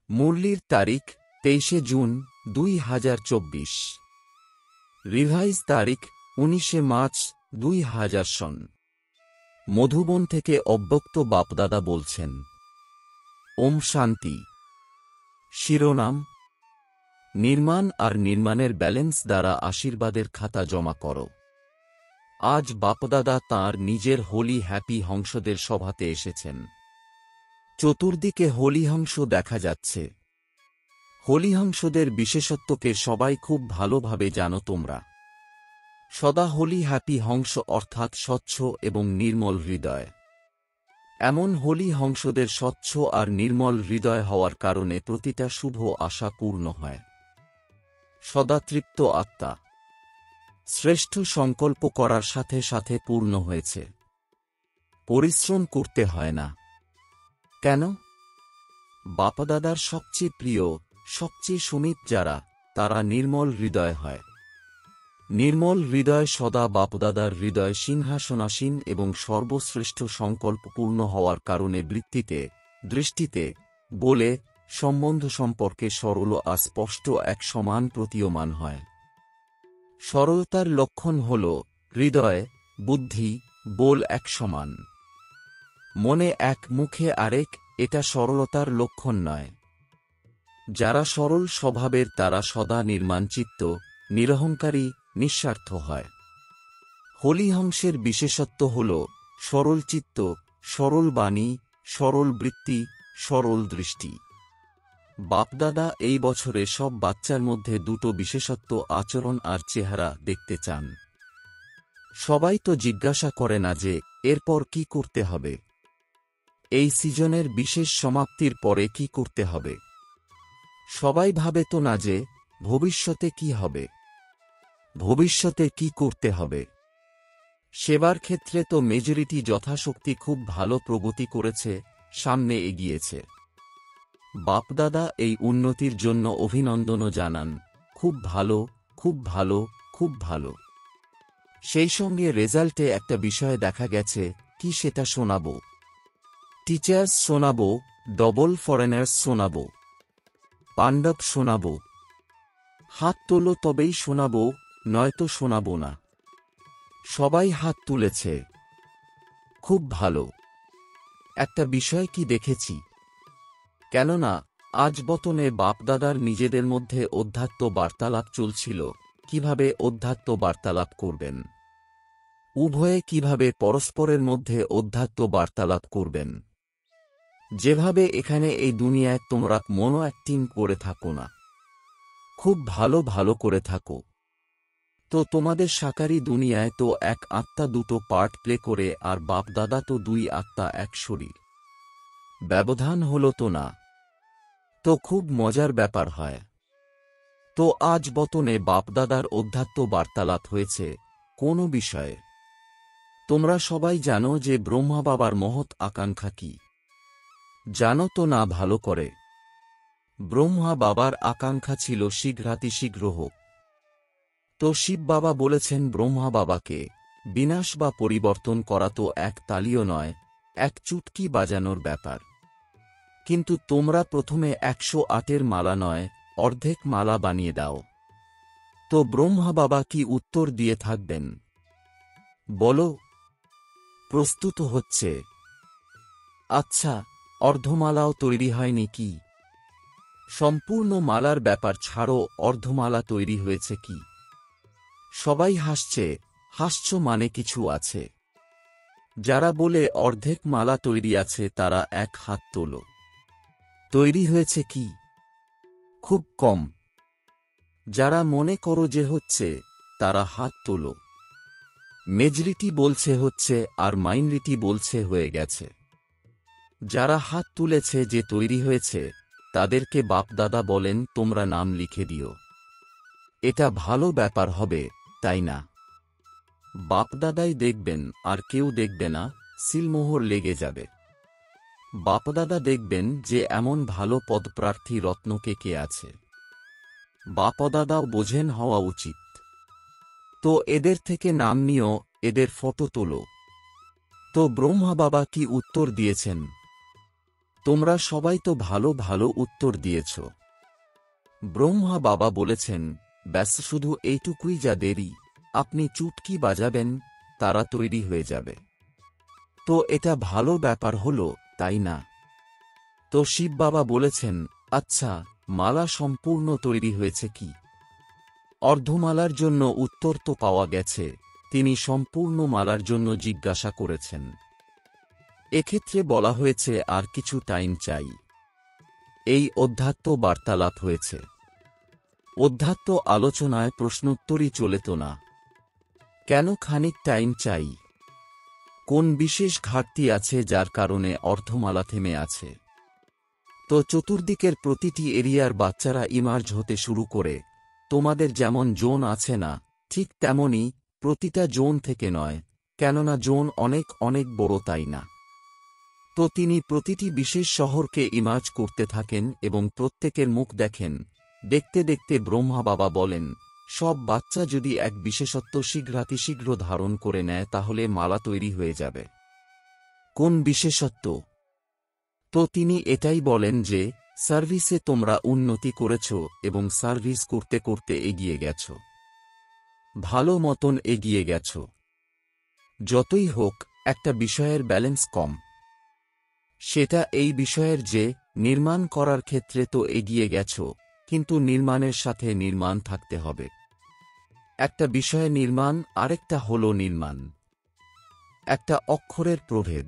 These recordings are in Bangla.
মুরলির তারিখ 23 জুন 2024। রিভাইজ তারিখ 19 মার্চ 2000 সন। মধুবন থেকে অব্যক্ত বাপদাদা বলছেন, ওম শান্তি। শিরোনাম: নির্মাণ আর নির্মাণের ব্যালেন্স দ্বারা আশীর্বাদের খাতা জমা করো। আজ বাপদাদা তাঁর নিজের হোলি হ্যাপি হংসদের সভাতে এসেছেন। চতুর্দিকে হোলিহংস দেখা যাচ্ছে। হোলিহংসদের বিশেষত্বকে সবাই খুব ভালোভাবে জানো তোমরা। সদা হোলি হ্যাপি হংস অর্থাৎ স্বচ্ছ এবং নির্মল হৃদয়। এমন হোলি হংসদের স্বচ্ছ আর নির্মল হৃদয় হওয়ার কারণে প্রতিটা শুভ আশা পূর্ণ হয়। সদা তৃপ্ত আত্মা। শ্রেষ্ঠ সংকল্প করার সাথে সাথে পূর্ণ হয়েছে। পরিশ্রম করতে হয় না। কেন? বাপদাদার সবচেয়ে প্রিয়, সবচেয়ে সুমিত যারা, তারা নির্মল হৃদয় হয়। নির্মল হৃদয় সদা বাপদাদার হৃদয় সিংহাসনাসীন এবং সর্বশ্রেষ্ঠ সংকল্প পূর্ণ হওয়ার কারণে বৃত্তিতে, দৃষ্টিতে, বলে, সম্বন্ধ সম্পর্কে সরল আর স্পষ্ট এক সমান প্রতীয়মান হয়। সরলতার লক্ষণ হল হৃদয়, বুদ্ধি, বল এক সমান। মনে এক, মুখে আরেক, এটা সরলতার লক্ষণ নয়। যারা সরল স্বভাবের তারা সদা নির্মাণচিত্ত, নিরহংকারী, নিঃস্বার্থ হয়। হোলিহংসের বিশেষত্ব হল সরল চিত্ত, সরল বাণী, সরল বৃত্তি, সরল দৃষ্টি। বাপদাদা এই বছরে সব বাচ্চার মধ্যে দুটো বিশেষত্ব আচরণ আর চেহারা দেখতে চান। সবাই তো জিজ্ঞাসা করে না যে এরপর কি করতে হবে, এই সিজনের বিশেষ সমাপ্তির পরে কি করতে হবে। সবাই ভাবে তো না যে ভবিষ্যতে কি হবে, ভবিষ্যতে কি করতে হবে। সেবার ক্ষেত্রে তো মেজরিটি যথাশক্তি খুব ভালো প্রগতি করেছে, সামনে এগিয়েছে। বাপদাদা এই উন্নতির জন্য অভিনন্দনও জানান। খুব ভালো, খুব ভালো, খুব ভালো। সেই সঙ্গে রেজাল্টে একটা বিষয় দেখা গেছে, কি সেটা শোনাবো। টিচার্স শোনাবো, ডবল ফরেনার্স শোনাবো, পাণ্ডব শোনাবো। হাত তোলো তবেই শোনাবো, নয়তো শোনাবো না। সবাই হাত তুলেছে। খুব ভালো। একটা বিষয় কি দেখেছি, কেননা আজ বতনে বাপদাদার নিজেদের মধ্যে অধ্যাত্ম বার্তালাপ চলছিল, কিভাবে অধ্যাত্ম বার্তালাপ করবেন, উভয়ে কিভাবে পরস্পরের মধ্যে অধ্যাত্ম বার্তালাপ করবেন। যেভাবে এখানে এই দুনিয়ায় তোমরা মনো অ্যাক্টিং করে থাকো না, খুব ভালো ভালো করে থাকো, তো তোমাদের সাকারি দুনিয়ায় তো এক আত্মা দুটো পার্ট প্লে করে, আর বাপদাদা তো দুই আত্মা এক শরীর। ব্যবধান হলো তো না, তো খুব মজার ব্যাপার হয়। তো আজ বতনে বাপদাদার অধ্যাত্ম বার্তালাপ হয়েছে কোন বিষয়ে? তোমরা সবাই জানো যে ব্রহ্মা বাবার মহৎ আকাঙ্ক্ষা কি? জানো তো না ভালো করে? ব্রহ্মা বাবার আকাঙ্ক্ষা ছিল শীঘ্রাতিশীঘ্র হোক। তো শিব বাবা বলেছেন ব্রহ্মা বাবাকে, বিনাশ বা পরিবর্তন করা তো এক তালিও নয়, এক চুটকি বাজানোর ব্যাপার। কিন্তু তোমরা প্রথমে 108-এর মালা নয়, অর্ধেক মালা বানিয়ে দাও। তো ব্রহ্মা বাবা কি উত্তর দিয়ে থাকবেন? বলো। প্রস্তুত হচ্ছে। আচ্ছা, অর্ধমালাও তৈরি হয়নি কি? সম্পূর্ণ মালার ব্যাপার ছাড়ো, অর্ধমালা তৈরি হয়েছে কি? সবাই হাসছে। হাসছ মানে কিছু আছে। যারা বলে অর্ধেক মালা তৈরি আছে তারা এক হাত তোলো। তৈরি হয়েছে কি? খুব কম। যারা মনে করো যে হচ্ছে, তারা হাত তোলো। মেজরিটি বলছে হচ্ছে আর মাইনরিটি বলছে হয়ে গেছে। যারা হাত তুলেছে যে তৈরি হয়েছে, তাদেরকে বাপদাদা বলেন তোমরা নাম লিখে দিও। এটা ভালো ব্যাপার হবে, তাই না? বাপদাদাই দেখবেন আর কেউ দেখবে না, সিলমোহর লেগে যাবে। বাপদাদা দেখবেন যে এমন ভালো পদপ্রার্থী রত্নকে কে আছে। বাপদাদাও বোঝেন হওয়া উচিত। তো এদের থেকে নাম নিও, এদের ফটো তোলো। তো ব্রহ্মা বাবা কি উত্তর দিয়েছেন? তোমরা সবাই তো ভালো ভালো উত্তর দিয়েছ। ব্রহ্মা বাবা বলেছেন, ব্যাস শুধু এইটুকুই যা দেরি, আপনি চুটকি বাজাবেন, তারা তৈরি হয়ে যাবে। তো এটা ভালো ব্যাপার হলো, তাই না? তো শিব বাবা বলেছেন, আচ্ছা, মালা সম্পূর্ণ তৈরি হয়েছে কি? অর্ধমালার জন্য উত্তর তো পাওয়া গেছে, তিনি সম্পূর্ণ মালার জন্য জিজ্ঞাসা করেছেন। এক্ষেত্রে বলা হয়েছে আর কিছু টাইম চাই। এই অধ্যাত্ম বার্তালাপ হয়েছে। অধ্যাত্ম আলোচনায় প্রশ্নোত্তরই চলেত না। কেন খানিক টাইম চাই? কোন বিশেষ ঘাটতি আছে যার কারণে অর্ধমালা থেমে আছে? তো চতুর্দিকের প্রতিটি এরিয়ার বাচ্চারা ইমার্জ হতে শুরু করে, তোমাদের যেমন জোন আছে না, ঠিক তেমনি প্রতিটা জোন থেকে নয়, কেননা জোন অনেক অনেক বড়, তাই না? তো তিনি প্রতিটি বিশেষ শহরকে ইমার্জ করতে থাকেন এবং প্রত্যেকের মুখ দেখেন। দেখতে দেখতে ব্রহ্মা বাবা বলেন, সব বাচ্চা যদি এক বিশেষত্ব শীঘ্রাতিশীঘ্র ধারণ করে নেয় তাহলে মালা তৈরি হয়ে যাবে। কোন বিশেষত্ব? তো তিনি এটাই বলেন যে, সার্ভিসে তোমরা উন্নতি করেছ এবং সার্ভিস করতে করতে এগিয়ে গেছ, ভালো মতন এগিয়ে গেছ। যতই হোক, একটা বিষয়ের ব্যালেন্স কম। সেটা এই বিষয়ের যে, নির্মাণ করার ক্ষেত্রে তো এগিয়ে গেছ, কিন্তু নির্মাণের সাথে নির্মাণ থাকতে হবে। একটা বিষয়ে নির্মাণ, আরেকটা হলো নির্মাণ। একটা অক্ষরের প্রভেদ।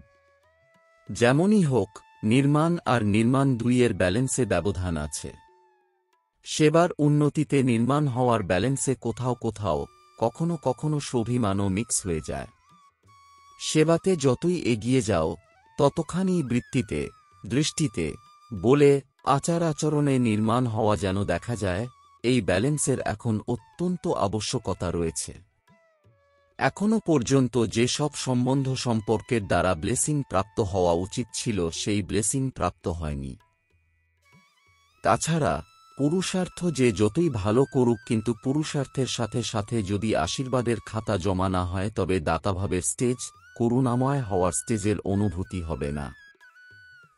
যেমনই হোক, নির্মাণ আর নির্মাণ দুইয়ের ব্যালেন্সে ব্যবধান আছে। সেবার উন্নতিতে নির্মাণ হওয়ার ব্যালেন্সে কোথাও কোথাও কখনো কখনো স্বাভিমানও মিক্স হয়ে যায়। সেবাতে যতই এগিয়ে যাও, ততখানি বৃত্তিতে, দৃষ্টিতে, বলে, আচার আচরণে নির্মাণ হওয়া যেন দেখা যায়, এই ব্যালেন্সের এখন অত্যন্ত আবশ্যকতা রয়েছে। এখনো পর্যন্ত যে সব সম্বন্ধ সম্পর্কের দ্বারা ব্লেসিং প্রাপ্ত হওয়া উচিত ছিল সেই ব্লেসিং প্রাপ্ত হয়নি। তাছাড়া পুরুষার্থ যে যতই ভালো করুক, কিন্তু পুরুষার্থের সাথে সাথে যদি আশীর্বাদের খাতা জমা না হয় তবে দাতাভাবের স্টেজ, করুণাময় হওয়ার স্টেজের অনুভূতি হবে না।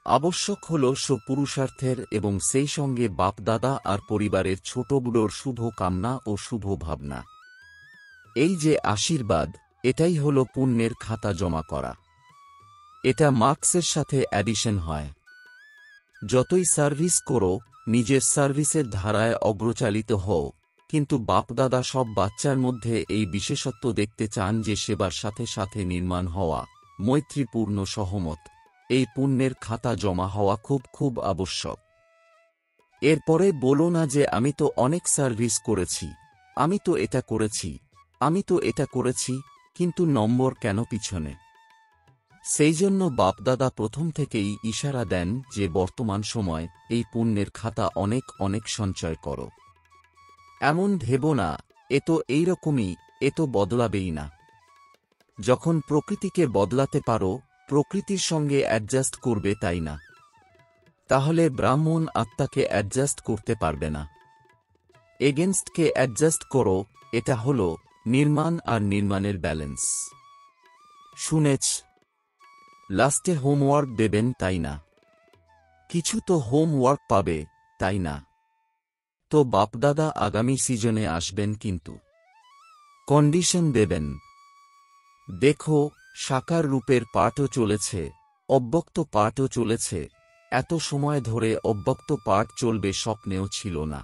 আবশ্যক হল পুরুষার্থের এবং সেই সঙ্গে বাপদাদা আর পরিবারের ছোটগুলোর শুভ কামনা ও শুভ ভাবনা। এই যে আশীর্বাদ, এটাই হল পুণ্যের খাতা জমা করা। এটা মার্কসের সাথে অ্যাডিশন হয়। যতই সার্ভিস করো, নিজের সার্ভিসের ধারায় অগ্রচালিত হও, কিন্তু বাপদাদা সব বাচ্চার মধ্যে এই বিশেষত্ব দেখতে চান যে সেবার সাথে সাথে নির্মাণ হওয়া, মৈত্রীপূর্ণ সহমত, এই পুণ্যের খাতা জমা হওয়া খুব খুব আবশ্যক। এরপরে বলো না যে আমি তো অনেক সার্ভিস করেছি, আমি তো এটা করেছি, আমি তো এটা করেছি, কিন্তু নম্বর কেন পিছনে? সেই জন্য বাপদাদা প্রথম থেকেই ইশারা দেন যে বর্তমান সময় এই পুণ্যের খাতা অনেক অনেক সঞ্চয় করো। এমন ভেবো না এ তো এইরকমই, এ তো বদলাবেই না। যখন প্রকৃতিকে বদলাতে পারো, প্রকৃতির সঙ্গে অ্যাডজাস্ট করবে, তাই না? তাহলে ব্রাহ্মণ আত্মাকে অ্যাডজাস্ট করতে পারবে না। এগেনস্টকে অ্যাডজাস্ট করো, এটা হলো নির্মাণ আর নির্মাণের ব্যালেন্স। শুনেছ? লাস্টে হোমওয়ার্ক দেবেন, তাই না? কিছু তো হোমওয়ার্ক পাবে, তাই না? তো বাপদাদা আগামী সিজনে আসবেন, কিন্তু কন্ডিশন দেবেন। দেখো, সাকার রূপের পাঠও চলেছে, অব্যক্ত পাঠও চলেছে। এত সময় ধরে অব্যক্ত পাঠ চলবে স্বপ্নেও ছিল না।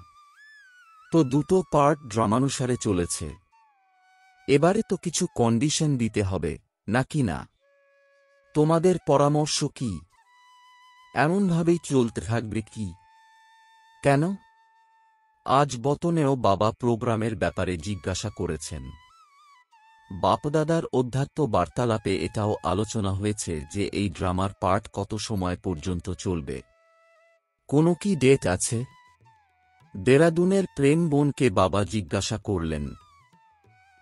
তো দুটো পার্ট ড্রামানুসারে চলেছে। এবারে তো কিছু কন্ডিশন দিতে হবে, নাকি না? তোমাদের পরামর্শ কি? এমনভাবেই চলতে থাকবে কি? কেন? আজ বতনেও বাবা প্রোগ্রামের ব্যাপারে জিজ্ঞাসা করেছেন। বাপদাদার অধ্যাত্ম বার্তালাপে এটাও আলোচনা হয়েছে যে এই ড্রামার পার্ট কত সময় পর্যন্ত চলবে। কোনো কি ডেট আছে? দেরাদুনের প্রেম বোনকে বাবা জিজ্ঞাসা করলেন।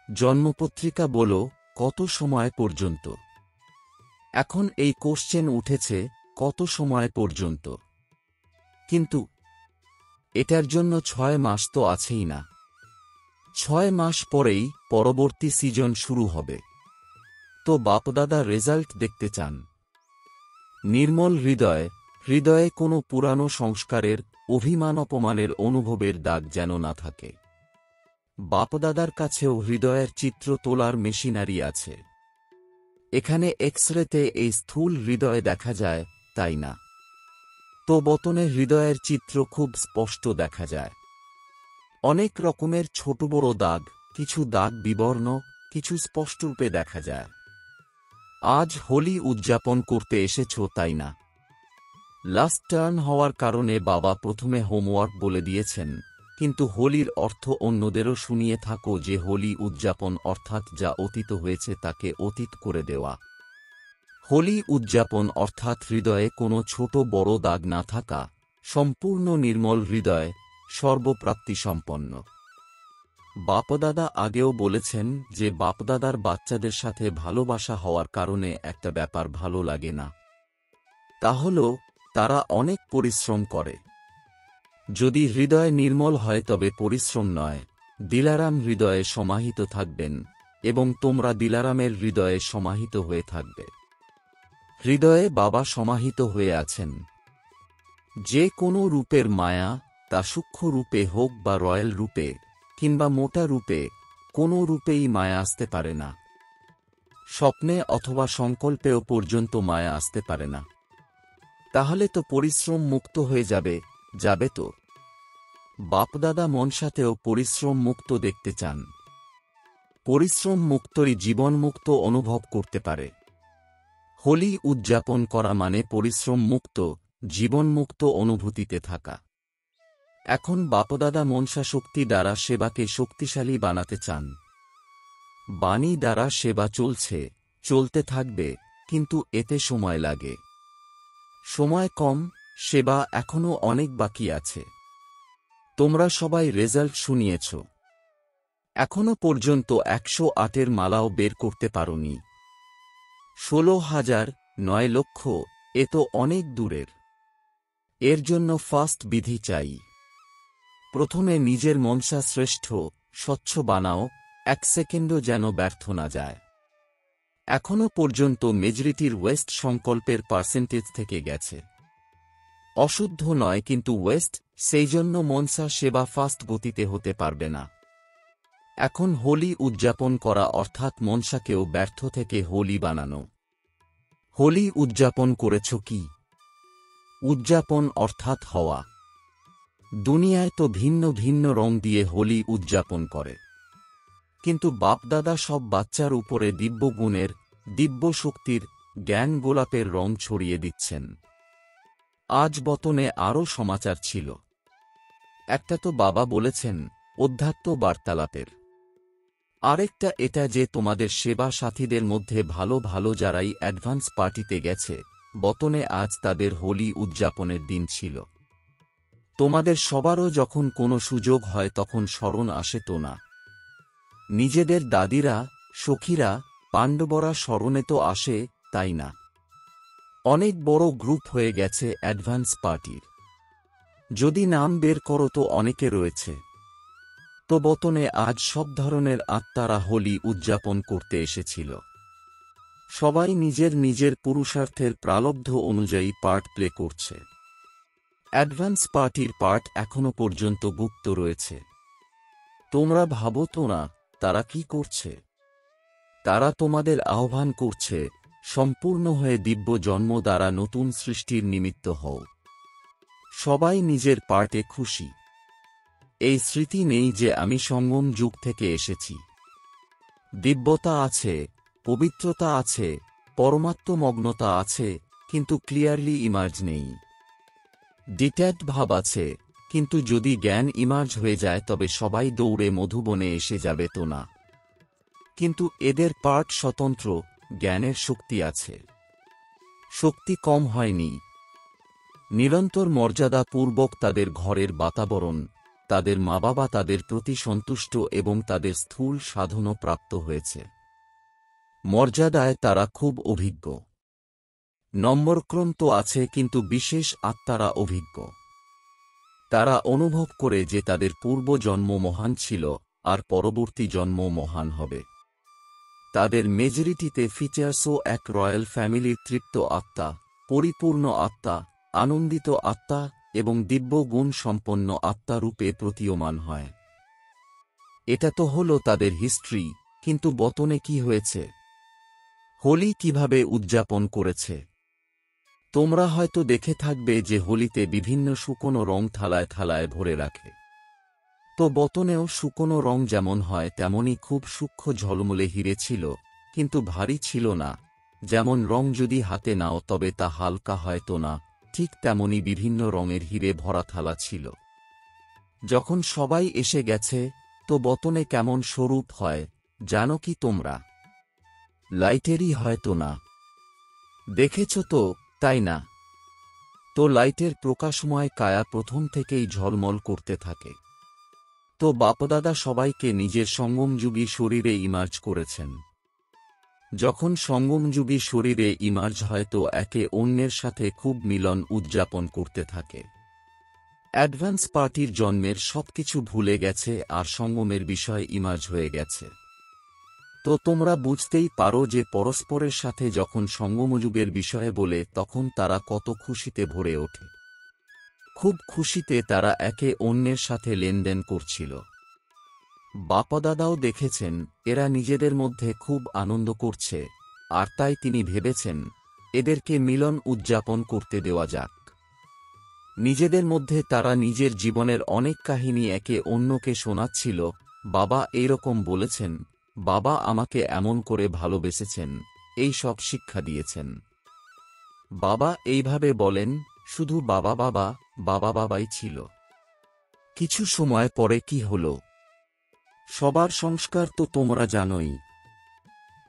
জন্মপত্রিকা বলো কত সময় পর্যন্ত? এখন এই কোশ্চেন উঠেছে কত সময় পর্যন্ত, কিন্তু এটার জন্য 6 মাস তো আছেই না। 6 মাস পরেই পরবর্তী সিজন শুরু হবে। তো বাপদাদা রেজাল্ট দেখতে চান। নির্মল হৃদয়, হৃদয়ে কোনো পুরানো সংস্কারের, অভিমান অপমানের অনুভবের দাগ যেন না থাকে। বাপদাদার কাছেও হৃদয়ের চিত্র তোলার মেশিনারি আছে। এখানে এক্স-রেতে এই স্থূল হৃদয় দেখা যায়, তাই না? তো বতনে হৃদয়ের চিত্র খুব স্পষ্ট দেখা যায়। অনেক রকমের ছোট বড় দাগ, কিছু দাগ বিবর্ণ, কিছু স্পষ্টরূপে দেখা যায়। আজ হোলি উদযাপন করতে এসেছ, তাই না? লাস্ট টার্ন হওয়ার কারণে বাবা প্রথমে হোমওয়ার্ক বলে দিয়েছেন, কিন্তু হোলির অর্থ অন্যদেরও শুনিয়ে থাকো যে হোলি উদযাপন অর্থাৎ যা অতীত হয়েছে তাকে অতীত করে দেওয়া। হোলি উদযাপন অর্থাৎ হৃদয়ে কোনো ছোট বড় দাগ না থাকা, সম্পূর্ণ নির্মল হৃদয়, সর্বপ্রাপ্তি সম্পন্ন। বাপদাদা আগেও বলেছেন যে বাপদাদার বাচ্চাদের সাথে ভালোবাসা হওয়ার কারণে একটা ব্যাপার ভালো লাগে না, তা হল তারা অনেক পরিশ্রম করে। যদি হৃদয় নির্মল হয় তবে পরিশ্রম নয়, দিলারাম হৃদয়ে সমাহিত থাকবেন এবং তোমরা দিলারামের হৃদয়ে সমাহিত হয়ে থাকবে। হৃদয়ে বাবা সমাহিত হয়ে আছেন। যে কোনো রূপের মায়া, তা সূক্ষ্ম রূপে হোক বা রয়্যাল রূপে কিংবা মোটা রূপে, কোনো রূপেই মায়া আসতে পারে না। স্বপ্নে অথবা সংকল্পেও পর্যন্ত মায়া আসতে পারে না। তাহলে তো পরিশ্রম মুক্ত হয়ে যাবে তো। বাপদাদা মনসাতেও পরিশ্রম মুক্ত দেখতে চান। পরিশ্রম মুক্তই জীবন মুক্ত অনুভব করতে পারে। হোলি উদযাপন করা মানে পরিশ্রম মুক্ত, জীবনমুক্ত অনুভূতিতে থাকা। এখন বাপদাদা মনসা শক্তি দ্বারা সেবাকে শক্তিশালী বানাতে চান। বাণী দ্বারা সেবা চলতে থাকবে, কিন্তু এতে সময় লাগে। সময় কম, সেবা এখনো অনেক বাকি আছে। তোমরা সবাই রেজাল্ট শুনিয়েছ। এখনো পর্যন্ত 108-এর মালাও বের করতে পারোনি। 16,000, 9 লক্ষ, এ তো অনেক দূরের। এর জন্য ফাস্ট বিধি চাই। প্রথমে নিজের মনসা শ্রেষ্ঠ, স্বচ্ছ বানাও, 1 সেকেন্ডও যেন ব্যর্থ না যায়। এখনো পর্যন্ত মেজরিটির ওয়েস্ট সংকল্পের পার্সেন্টেজ থেকে গেছে। অশুদ্ধ নয় কিন্তু ওয়েস্ট, সেই জন্য মনসা সেবা ফাস্ট গতিতে হতে পারবে না। এখন হোলি উদযাপন করা অর্থাৎ মনসাকেও ব্যর্থ থেকে হোলি বানানো। হোলি উদযাপন করেছ কি? উদযাপন অর্থাৎ হওয়া। দুনিয়ায় তো ভিন্ন ভিন্ন রং দিয়ে হোলি উদযাপন করে, কিন্তু বাপদাদা সব বাচ্চার উপরে দিব্য গুণের, দিব্য শক্তির, জ্ঞান গোলাপের রং ছড়িয়ে দিচ্ছেন। আজ বতনে আরও সমাচার ছিল। একটা তো বাবা বলেছেন অধ্যাত্ম বার্তালাপের, আরেকটা এটা যে তোমাদের সেবা সাথীদের মধ্যে ভালো ভালো যারাই অ্যাডভান্স পার্টিতে গেছে, বতনে আজ তাদের হোলি উদযাপনের দিন ছিল। তোমাদের সবারও যখন কোনো সুযোগ হয় তখন স্মরণ আসে তো না? নিজেদের দাদিরা, সখীরা, পাণ্ডবরা স্মরণে তো আসে, তাই না? অনেক বড় গ্রুপ হয়ে গেছে অ্যাডভান্স পার্টির। যদি নাম বের করো তো অনেকে রয়েছে। তো বতনে আজ সব ধরনের আত্মারা হোলি উদযাপন করতে এসেছিল। সবাই নিজের নিজের পুরুষার্থের প্রালব্ধ অনুযায়ী পার্ট প্লে করছে। অ্যাডভান্স পার্টির পার্ট এখনো পর্যন্ত গুপ্ত রয়েছে। তোমরা ভাবো তো না তারা কি করছে? তারা তোমাদের আহ্বান করছে, সম্পূর্ণ হয়ে দিব্য জন্ম দ্বারা নতুন সৃষ্টির নিমিত্ত হও। সবাই নিজের পার্টে খুশি। এই স্মৃতি নেই যে আমি সঙ্গম যুগ থেকে এসেছি। দিব্যতা আছে, পবিত্রতা আছে, পরমাত্মমগ্নতা আছে, কিন্তু ক্লিয়ারলি ইমার্জ নেই। ডিট্যাচড ভাব আছে, কিন্তু যদি জ্ঞান ইমার্জ হয়ে যায় তবে সবাই দৌড়ে মধুবনে এসে যাবে তো না? কিন্তু এদের পার্ট স্বতন্ত্র, জ্ঞানের শক্তি আছে। শক্তি কম হয়নি। নিরন্তর মর্যাদা পূর্বক তাদের ঘরের বাতাবরণ, তাদের মা বাবা তাদের প্রতি সন্তুষ্ট এবং তাদের স্থূল সাধনও প্রাপ্ত হয়েছে। মর্যাদায় তারা খুব অভিজ্ঞ। নম্বরক্রম তো আছে কিন্তু বিশেষ আত্মারা অভিজ্ঞ। তারা অনুভব করে যে তাদের পূর্ব জন্ম মহান ছিল আর পরবর্তী জন্ম মহান হবে। তাদের মেজরিটিতে ফিচার্সও এক রয়্যাল ফ্যামিলির তৃপ্ত আত্মা, পরিপূর্ণ আত্মা, আনন্দিত আত্মা এবং দিব্য গুণ সম্পন্ন আত্মা রূপে প্রতীয়মান হয়। এটা তো হলো তাদের হিস্ট্রি, কিন্তু বতনে কি হয়েছে? হোলি কিভাবে উদযাপন করেছে? তোমরা হয়তো দেখে থাকবে যে হোলিতে বিভিন্ন শুকনো রং থালায় থালায় ভরে রাখে। তো বতনেও শুকনো রং যেমন হয় তেমনই খুব সূক্ষ্ম ঝলমলে হিরে ছিল, কিন্তু ভারী ছিল না। যেমন রং যদি হাতে নাও তবে তা হালকা হয়তো না, ঠিক তেমনি বিভিন্ন রঙের হিরে ভরা থালা ছিল। যখন সবাই এসে গেছে, তো বতনে কেমন স্বরূপ হয় জানো কি তোমরা? লাইটেরই হয়তো না। দেখেছ তো, তাই না? তো লাইটের প্রকাশময় কায়া প্রথম থেকেই ঝলমল করতে থাকে। তো বাপদাদা সবাইকে নিজের সঙ্গমযুগী শরীরে ইমার্জ করেছেন। যখন সঙ্গমযুগী শরীরে ইমার্জ হয় তো একে অন্যের সাথে খুব মিলন উদযাপন করতে থাকে। অ্যাডভান্স পার্টির জন্মের সবকিছু ভুলে গেছে আর সঙ্গমের বিষয় ইমার্জ হয়ে গেছে। তো তোমরা বুঝতেই পারো যে পরস্পরের সাথে যখন সঙ্গমযুগের বিষয়ে বলে তখন তারা কত খুশিতে ভরে ওঠে। খুব খুশিতে তারা একে অন্যের সাথে লেনদেন করছিল। বাপদাদাও দেখেছেন এরা নিজেদের মধ্যে খুব আনন্দ করছে, আর তাই তিনি ভেবেছেন এদেরকে মিলন উদযাপন করতে দেওয়া যাক। নিজেদের মধ্যে তারা নিজের জীবনের অনেক কাহিনী একে অন্যকে শোনাচ্ছিল। বাবা এইরকম বলেছেন, বাবা আমাকে এমন করে ভালোবেসেছেন, এই সব শিক্ষা দিয়েছেন। বাবা এইভাবে বলেন, শুধু বাবা বাবা বাবা বাবাই ছিল। কিছু সময় পরে কি হলো? সবার সংস্কার তো তোমরা জানোই।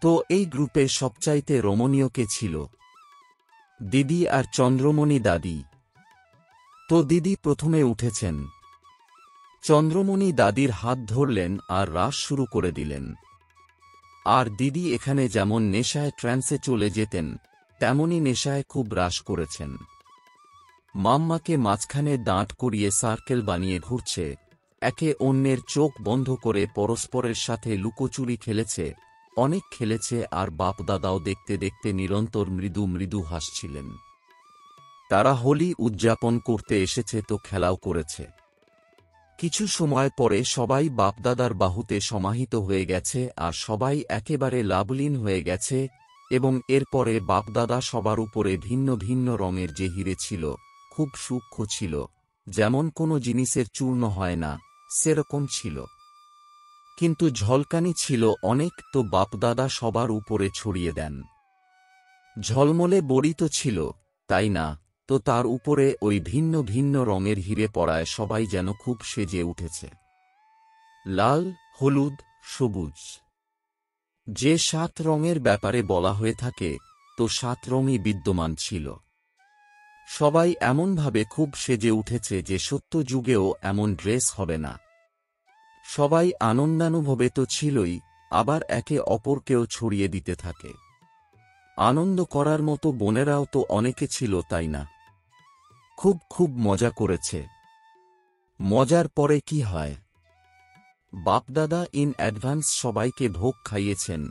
তো এই গ্রুপে সবচাইতে রমণীয় কে ছিল? দিদি আর চন্দ্রমণি দাদি। তো দিদি প্রথমে উঠেছেন। চন্দ্রমণি দাদির হাত ধরলেন আর রাস শুরু করে দিলেন। আর দিদি এখানে যেমন নেশায় ট্রান্সে চলে যেতেন, তেমনি নেশায় খুব রাস করেছেন। মাম্মাকে মাঝখানে দাঁড় করিয়ে সার্কেল বানিয়ে ঘুরছে, একে অন্যের চোখ বন্ধ করে পরস্পরের সাথে লুকোচুরি খেলেছে, অনেক খেলেছে। আর বাপদাদাও দেখতে দেখতে নিরন্তর মৃদু মৃদু হাসছিলেন। তারা হোলি উদযাপন করতে এসেছে তো খেলাও করেছে। কিছু সময় পরে সবাই বাপদাদার বাহুতে সমাহিত হয়ে গেছে আর সবাই একেবারে লাভলীন হয়ে গেছে। এবং এরপরে বাপদাদা সবার উপরে ভিন্ন ভিন্ন রঙের যে হিরে ছিল, খুব সূক্ষ্ম ছিল, যেমন কোনো জিনিসের চূর্ণ হয় না সেরকম ছিল, কিন্তু ঝলকানি ছিল অনেক। তো বাপদাদা সবার উপরে ছড়িয়ে দেন। ঝলমলে বড়ি তো ছিল, তাই না? তো তার উপরে ওই ভিন্ন ভিন্ন রঙের হিরে পড়ায় সবাই যেন খুব সেজে উঠেছে। লাল, হলুদ, সবুজ, যে 7 রঙের ব্যাপারে বলা হয়ে থাকে, তো 7 রঙই বিদ্যমান ছিল। সবাই এমনভাবে খুব সেজে উঠেছে যে সত্য যুগেও এমন ড্রেস হবে না। সবাই আনন্দানুভবে তো ছিলই, আবার একে অপরকেও ছড়িয়ে দিতে থাকে। আনন্দ করার মতো বোনেরাও তো অনেকে ছিল, তাই না? খুব খুব মজা করেছে। মজার পরে কি হয়? বাপদাদা ইন অ্যাডভান্স সবাইকে ভোগ খাইয়েছেন।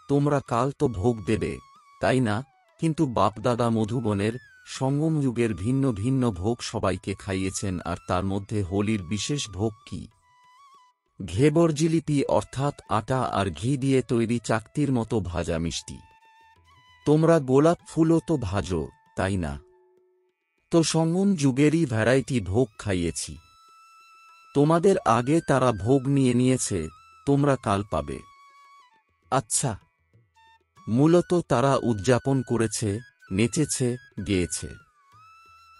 তোমরা কাল তো ভোগ দেবে, তাই না? কিন্তু বাপদাদা মধুবনের সঙ্গমযুগের ভিন্ন ভিন্ন ভোগ সবাইকে খাইয়েছেন। আর তার মধ্যে হোলির বিশেষ ভোগ কি? ঘেবর জিলিপি, অর্থাৎ আটা আর ঘি দিয়ে তৈরি চাকতির মতো ভাজা মিষ্টি। তোমরা গোলাপ ফুলও তো ভাজো, তাই না? তো সঙ্গম যুগেরই ভ্যারাইটি ভোগ খাইয়েছি। তোমাদের আগে তারা ভোগ নিয়ে নিয়েছে, তোমরা কাল পাবে। আচ্ছা, মূলত তারা উদযাপন করেছে, নেচেছে, গেয়েছে।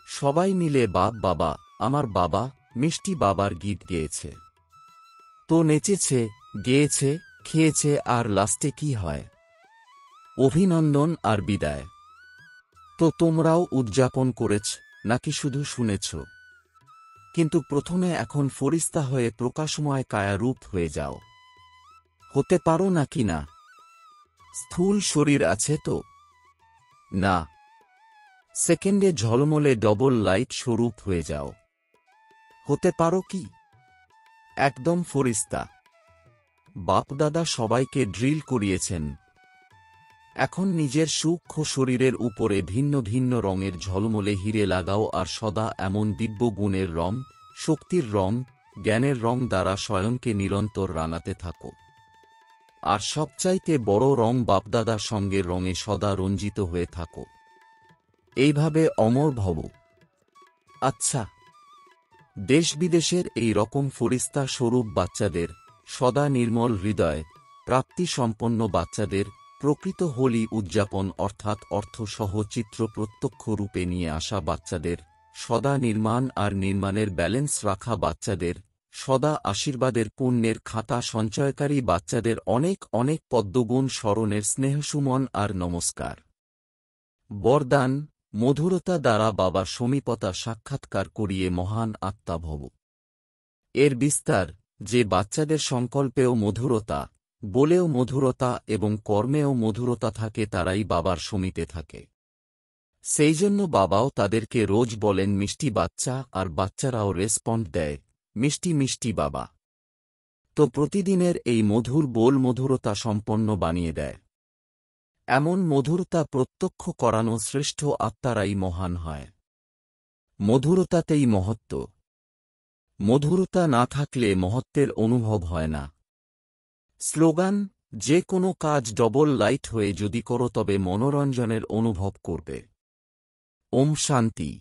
সবাই মিলে বাপ বাবা, আমার বাবা, মিষ্টি বাবার গীত গেয়েছে। তো নেচেছে, গেয়েছে, খেয়েছে, আর লাস্টে কি হয়? অভিনন্দন আর বিদায়। তো তোমরাও উদযাপন করেছ নাকি শুধু শুনেছ? কিন্তু প্রথমে এখন ফরিস্তা হয়ে প্রকাশময় কায়া রূপ হয়ে যাও। হতে পারো নাকি না? স্থূল শরীর আছে তো? না। সেকেন্ডে ঝলমলে ডবল লাইট স্বরূপ হয়ে যাও। হতে পারো কি? একদম ফরিস্তা। বাপদাদা সবাইকে ড্রিল করিয়েছেন। এখন নিজের সূক্ষ্ম শরীরের উপরে ভিন্ন ভিন্ন রঙের ঝলমলে হিরে লাগাও আর সদা এমন দিব্য গুণের রং, শক্তির রং, জ্ঞানের রং দ্বারা স্বয়ংকে নিরন্তর রাঙাতে থাকো। আর সবচাইতে বড় রং বাপদাদার সঙ্গের রঙে সদা রঞ্জিত হয়ে থাকো। এইভাবে অমর ভব। আচ্ছা, দেশ বিদেশের এই রকম ফরিস্তা স্বরূপ বাচ্চাদের, সদা নির্মল হৃদয়, প্রাপ্তিসম্পন্ন বাচ্চাদের, প্রকৃত হোলি উদযাপন অর্থাৎ অর্থসহ চিত্র প্রত্যক্ষ রূপে নিয়ে আসা বাচ্চাদের, সদা নির্মাণ আর নির্মাণের ব্যালেন্স রাখা বাচ্চাদের, সদা আশীর্বাদের পুণ্যের খাতা সঞ্চয়কারী বাচ্চাদের অনেক অনেক পদ্মগুণ স্মরণের স্নেহসুমন আর নমস্কার। বরদান, মধুরতা দ্বারা বাবার সমীপতা সাক্ষাৎকার করিয়ে মহান আত্মা ভব। এর বিস্তার, যে বাচ্চাদের সংকল্পেও মধুরতা, বলেও মধুরতা এবং কর্মেও মধুরতা থাকে তারাই বাবার সমীপে থাকে। সেইজন্য বাবাও তাদেরকে রোজ বলেন মিষ্টি বাচ্চা, আর বাচ্চারাও রেসপন্ড দেয়, মিষ্টি মিষ্টি বাবা। তো প্রতিদিনের এই মধুর বোল মধুরতা সম্পন্ন বানিয়ে দেয়। এমন মধুরতা প্রত্যক্ষ করানো শ্রেষ্ঠ আত্মারাই মহান হয়। মধুরতাতেই মহত্ব। মধুরতা না থাকলে মহত্বের অনুভব হয় না। স্লোগান, যে কোনো কাজ ডবল লাইট হয়ে যদি করো তবে মনোরঞ্জনের অনুভব করবে। ওম শান্তি।